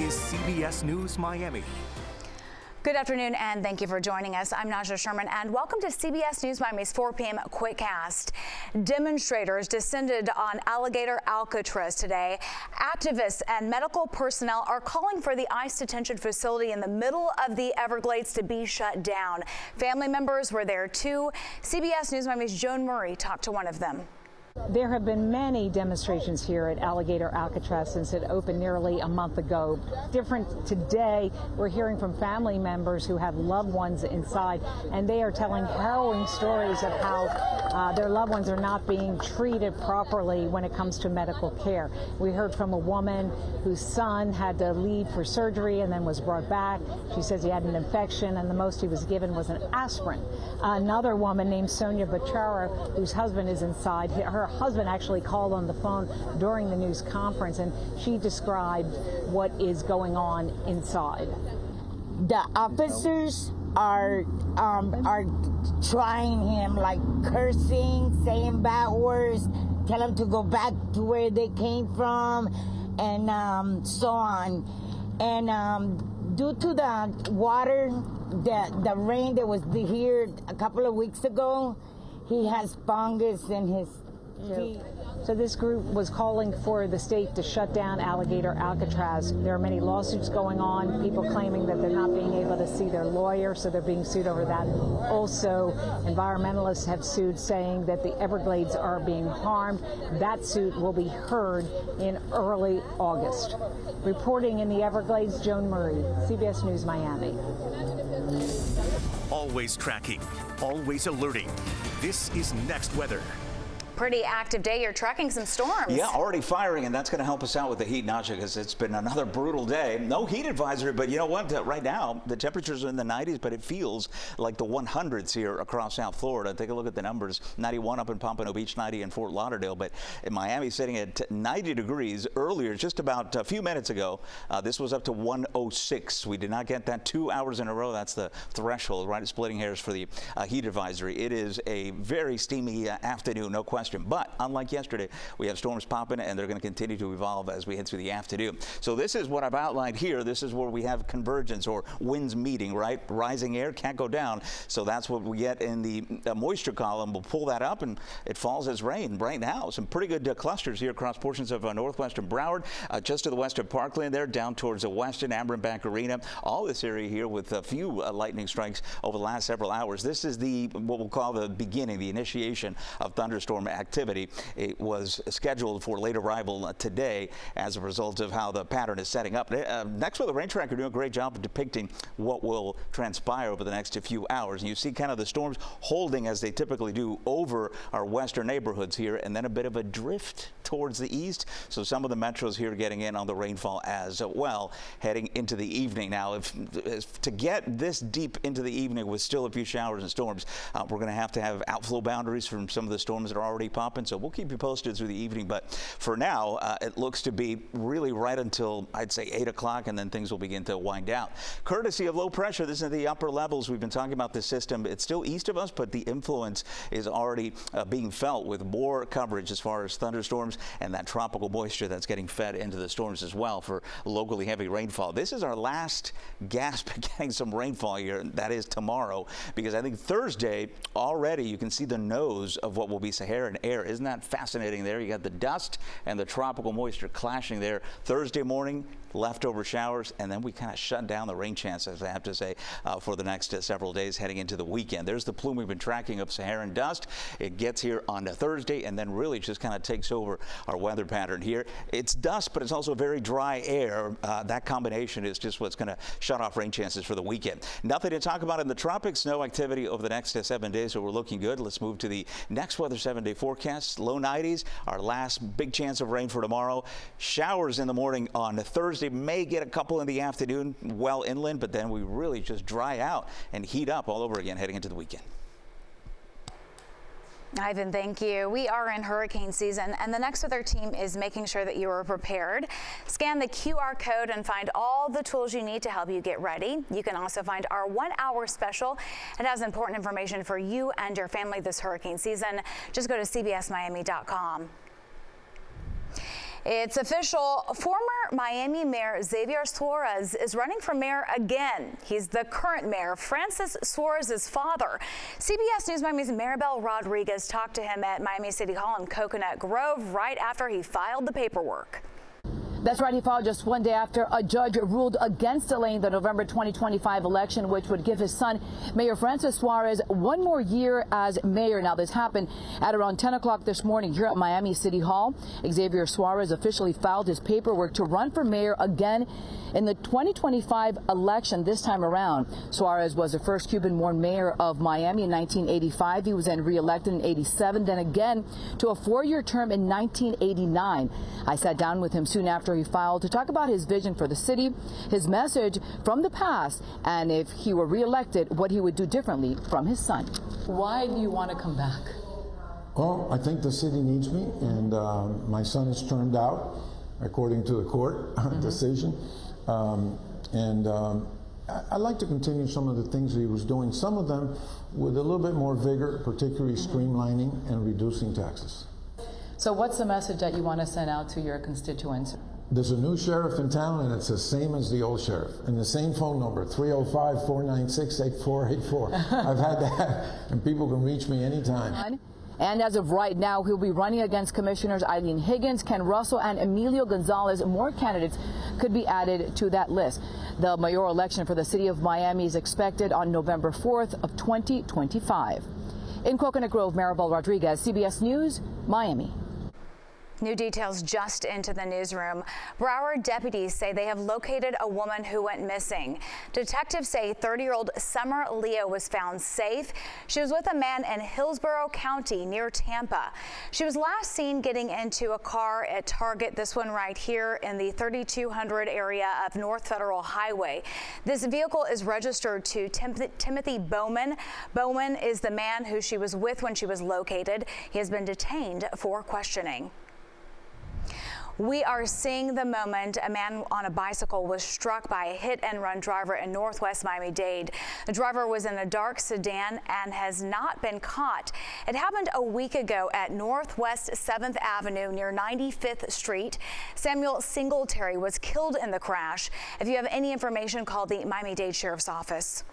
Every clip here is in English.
is CBS News Miami. Good afternoon, and thank you for joining us. I'm Najahe Sherman, and welcome to CBS News Miami's 4 p.m. Quickcast. Demonstrators descended on Alligator Alcatraz today. Activists and medical personnel are calling for the ICE detention facility in the middle of the Everglades to be shut down. Family members were there too. CBS News Miami's Joan Murray talked to one of them. There have been many demonstrations here at Alligator Alcatraz since it opened nearly a month ago. Different today, we're hearing from family members who have loved ones inside, and they are telling harrowing stories of how their loved ones are not being treated properly when it comes to medical care. We heard from a woman whose son had to leave for surgery and then was brought back. She says he had an infection, and the most he was given was an aspirin. Another woman named Sonia Bachara, whose husband is inside, her husband actually called on the phone during the news conference, and she described what is going on inside. The officers are trying him, like cursing, saying bad words, tell him to go back to where they came from, and so on. And due to the water, the rain that was here a couple of weeks ago, he has fungus in his feet. So this group was calling for the state to shut down Alligator Alcatraz. There are many lawsuits going on, people claiming that they're not being able to see their lawyer, so they're being sued over that. Also, environmentalists have sued, saying that the Everglades are being harmed. That suit will be heard in early August. Reporting in the Everglades, Joan Murray, CBS News Miami. Always tracking, always alerting. This is Next Weather. Pretty active day. You're tracking some storms. Yeah, already firing, and that's going to help us out with the heat, Naja, because it's been another brutal day. No heat advisory, but you know what? Right now, the temperatures are in the 90s, but it feels like the 100s here across South Florida. Take a look at the numbers. 91 up in Pompano Beach, 90 in Fort Lauderdale, but in Miami, sitting at 90 degrees earlier, just about a few minutes ago. This was up to 106. We did not get that 2 hours in a row. That's the threshold, right? Splitting hairs for the heat advisory. It is a very steamy afternoon, no question. But unlike yesterday, we have storms popping, and they're going to continue to evolve as we head through the afternoon. So this is what I've outlined here. This is where we have convergence or winds meeting, right? Rising air can't go down. So that's what we get in the moisture column. We'll pull that up, and it falls as rain right now. Some pretty good clusters here across portions of northwestern Broward, just to the west of Parkland there, down towards the western Amber-Bank Arena. All this area here with a few lightning strikes over the last several hours. This is what we'll call the beginning, the initiation of thunderstorm activity. It was scheduled for late arrival today as a result of how the pattern is setting up. Next Weather Rain Tracker doing a great job of depicting what will transpire over the next few hours. And you see kind of the storms holding as they typically do over our western neighborhoods here, and then a bit of a drift towards the east. So some of the metros here getting in on the rainfall as well heading into the evening. Now, if to get this deep into the evening with still a few showers and storms, we're going to have outflow boundaries from some of the storms that are already popping. So we'll keep you posted through the evening. But for now, it looks to be really right until I'd say 8 o'clock, and then things will begin to wind down. Courtesy of low pressure, this is the upper levels. We've been talking about this system. It's still east of us, but the influence is already being felt with more coverage as far as thunderstorms and that tropical moisture that's getting fed into the storms as well for locally heavy rainfall. This is our last gasp at getting some rainfall here. That is tomorrow, because I think Thursday already you can see the nose of what will be Saharan air. Isn't that fascinating there? You got the dust and the tropical moisture clashing there. Thursday morning, leftover showers, and then we kind of shut down the rain chances, I have to say, for the next several days heading into the weekend. There's the plume we've been tracking of Saharan dust. It gets here on Thursday and then really just kind of takes over our weather pattern here. It's dust, but it's also very dry air. That combination is just what's going to shut off rain chances for the weekend. Nothing to talk about in the tropics. Snow activity over the next 7 days, so we're looking good. Let's move to the next weather 7-day forecast. Low 90s, our last big chance of rain for tomorrow. Showers in the morning on Thursday. May get a couple in the afternoon well inland, but then we really just dry out and heat up all over again heading into the weekend. Ivan, thank you. We are in hurricane season, and the Next Weather team is making sure that you are prepared. Scan the QR code and find all the tools you need to help you get ready. You can also find our 1-hour special. It has important information for you and your family this hurricane season. Just go to cbsmiami.com. It's official. Former Miami Mayor Xavier Suarez is running for mayor again. He's the current mayor, Francis Suarez's father. CBS News Miami's Maribel Rodriguez talked to him at Miami City Hall in Coconut Grove right after he filed the paperwork. That's right. He filed just one day after a judge ruled against delaying the November 2025 election, which would give his son, Mayor Francis Suarez, one more year as mayor. Now, this happened at around 10 o'clock this morning here at Miami City Hall. Xavier Suarez officially filed his paperwork to run for mayor again in the 2025 election this time around. Suarez was the first Cuban-born mayor of Miami in 1985. He was then re-elected in 87, then again to a four-year term in 1989. I sat down with him soon after he filed to talk about his vision for the city, his message from the past, and if he were re-elected, what he would do differently from his son. Why do you want to come back? Well, I think the city needs me, and my son is termed out according to the court decision. I'd like to continue some of the things that he was doing, some of them with a little bit more vigor, particularly streamlining and reducing taxes. So what's the message that you want to send out to your constituents? There's a new sheriff in town, and it's the same as the old sheriff, and the same phone number, 305-496-8484. I've had that, and people can reach me anytime. And as of right now, he'll be running against Commissioners Eileen Higgins, Ken Russell, and Emilio Gonzalez. More candidates could be added to that list. The mayoral election for the city of Miami is expected on November 4th of 2025. In Coconut Grove, Maribel Rodriguez, CBS News, Miami. New details just into the newsroom. Broward deputies say they have located a woman who went missing. Detectives say 30-year-old Summer Leo was found safe. She was with a man in Hillsborough County near Tampa. She was last seen getting into a car at Target, this one right here in the 3200 area of North Federal Highway. This vehicle is registered to Timothy Bowman. Bowman is the man who she was with when she was located. He has been detained for questioning. We are seeing the moment a man on a bicycle was struck by a hit-and-run driver in northwest Miami-Dade. The driver was in a dark sedan and has not been caught. It happened a week ago at Northwest 7th Avenue near 95th Street. Samuel Singletary was killed in the crash. If you have any information, call the Miami-Dade Sheriff's Office.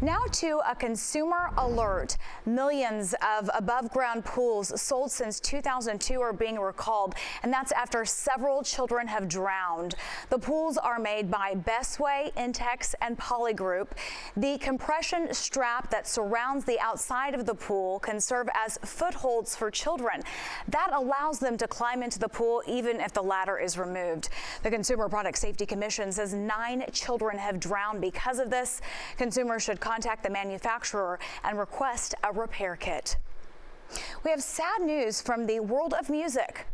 Now to a consumer alert. Millions of above-ground pools sold since 2002 are being recalled, and that's after several children have drowned. The pools are made by Bestway, Intex, and Polygroup. The compression strap that surrounds the outside of the pool can serve as footholds for children. That allows them to climb into the pool even if the ladder is removed. The Consumer Product Safety Commission says 9 children have drowned because of this. Consumers should contact the manufacturer and request a repair kit. We have sad news from the world of music.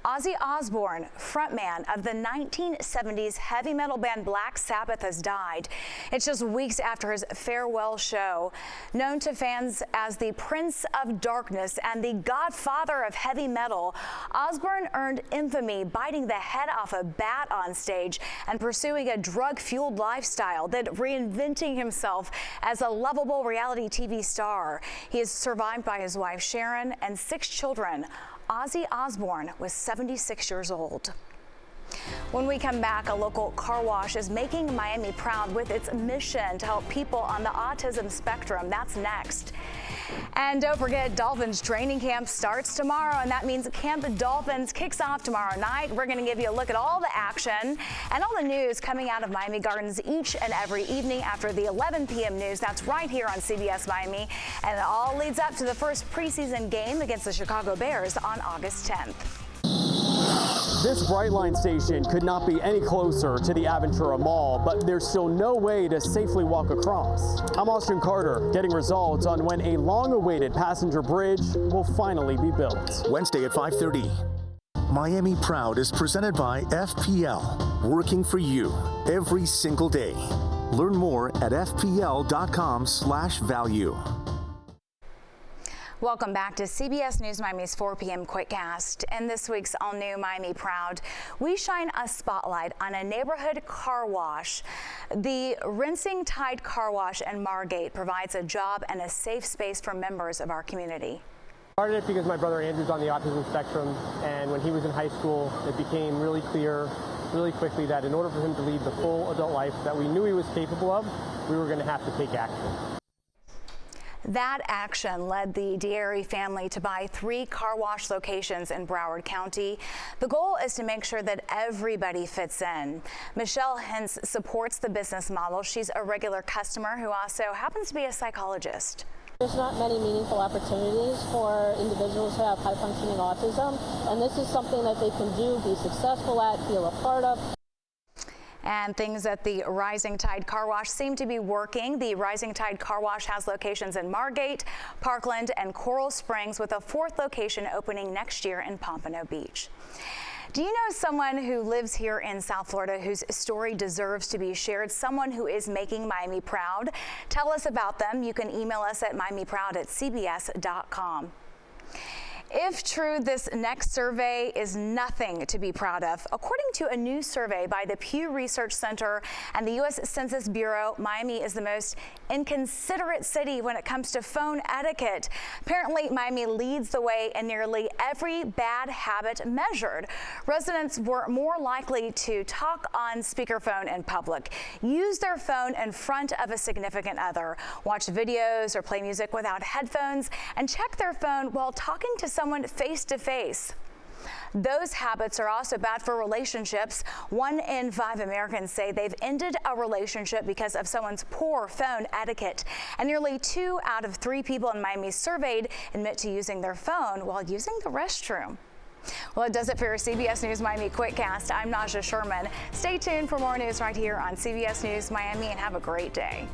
Ozzy Osbourne, frontman of the 1970s heavy metal band Black Sabbath, has died. It's just weeks after his farewell show. Known to fans as the Prince of Darkness and the godfather of heavy metal, Osbourne earned infamy biting the head off a bat on stage and pursuing a drug-fueled lifestyle, then reinventing himself as a lovable reality TV star. He is survived by his wife Sharon and 6 children. Ozzy Osbourne was 76 years old. When we come back, a local car wash is making Miami proud with its mission to help people on the autism spectrum. That's next. And don't forget, Dolphins training camp starts tomorrow, and that means Camp Dolphins kicks off tomorrow night. We're going to give you a look at all the action and all the news coming out of Miami Gardens each and every evening after the 11 p.m. news. That's right here on CBS Miami. And it all leads up to the first preseason game against the Chicago Bears on August 10th. This Brightline station could not be any closer to the Aventura Mall, but there's still no way to safely walk across. I'm Austin Carter, getting results on when a long-awaited passenger bridge will finally be built. Wednesday at 5:30. Miami Proud is presented by FPL, working for you every single day. Learn more at fpl.com/value. Welcome back to CBS News Miami's 4 p.m. Quickcast. In this week's all-new Miami Proud, we shine a spotlight on a neighborhood car wash. The Rinsing Tide Car Wash in Margate provides a job and a safe space for members of our community. Started it because my brother Andrew's on the autism spectrum, and when he was in high school, it became really clear really quickly that in order for him to lead the full adult life that we knew he was capable of, we were going to have to take action. That action led the Dieri family to buy 3 car wash locations in Broward County. The goal is to make sure that everybody fits in. Michelle Hintz supports the business model. She's a regular customer who also happens to be a psychologist. There's not many meaningful opportunities for individuals who have high-functioning autism, and this is something that they can do, be successful at, feel a part of. And things at the Rising Tide Car Wash seem to be working. The Rising Tide Car Wash has locations in Margate, Parkland, and Coral Springs, with a 4th location opening next year in Pompano Beach. Do you know someone who lives here in South Florida whose story deserves to be shared? Someone who is making Miami proud? Tell us about them. You can email us at miamiproud@cbs.com. If true, this next survey is nothing to be proud of. According to a new survey by the Pew Research Center and the U.S. Census Bureau, Miami is the most inconsiderate city when it comes to phone etiquette. Apparently, Miami leads the way in nearly every bad habit measured. Residents were more likely to talk on speakerphone in public, use their phone in front of a significant other, watch videos or play music without headphones, and check their phone while talking to someone face to face. Those habits are also bad for relationships. 1 in 5 Americans say they've ended a relationship because of someone's poor phone etiquette. And nearly 2 out of 3 people in Miami surveyed admit to using their phone while using the restroom. Well, it does it for your CBS News Miami Quickcast. I'm Najahe Sherman. Stay tuned for more news right here on CBS News Miami, and have a great day.